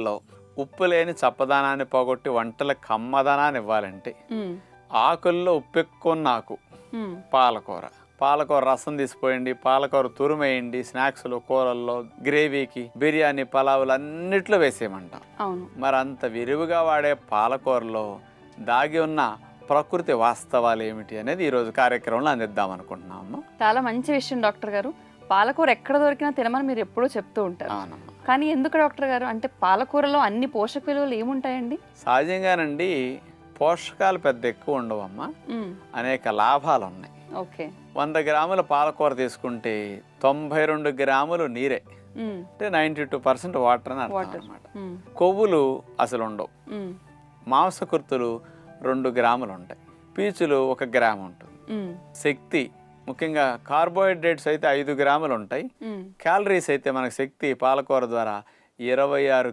లో ఉప్పు లేని చప్పదనాన్ని పోగొట్టి వంటల కమ్మదనాన్ని ఇవ్వాలంటే ఆకుల్లో ఉప్పు ఎక్కువ ఉన్న ఆకు పాలకూర రసం తీసిపోయండి, పాలకూర తురుమేయండి, స్నాక్స్లో, కూరల్లో, గ్రేవీకి, బిర్యానీ, పలావులు అన్నిట్లో వేసేయమంటాం. మరి అంత విరివిగా వాడే పాలకూరలో దాగి ఉన్న ప్రకృతి వాస్తవాలు ఏమిటి అనేది ఈరోజు కార్యక్రమంలో అందిద్దాం అనుకుంటున్నాము. చాలా మంచి విషయం డాక్టర్ గారు. పాలకూర ఎక్కడ దొరికినా తినమని మీరు ఎప్పుడూ చెప్తూ ఉంటారు. కానీ ఎందుకు డాక్టర్ గారు, అంటే పాలకూరలో అన్ని పోషక విలువలు ఏముంటాయండి? సహజంగానండి పోషకాలు పెద్ద ఎక్కువ ఉండవమ్మా, అనేక లాభాలు ఉన్నాయి. 100 గ్రాముల పాలకూర తీసుకుంటే 92 గ్రాములు నీరే, అంటే 92% వాటర్ అని అర్థం అన్నమాట. కొవ్వులు అసలు ఉండవు. మాంసకృతులు 2 గ్రాములు ఉంటాయి. పీచులు 1 గ్రాము ఉంటుంది. శక్తి ముఖ్యంగా కార్బోహైడ్రేట్స్ అయితే 5 గ్రాములు ఉంటాయి. క్యాలరీస్ అయితే మనకు శక్తి పాలకూర ద్వారా 26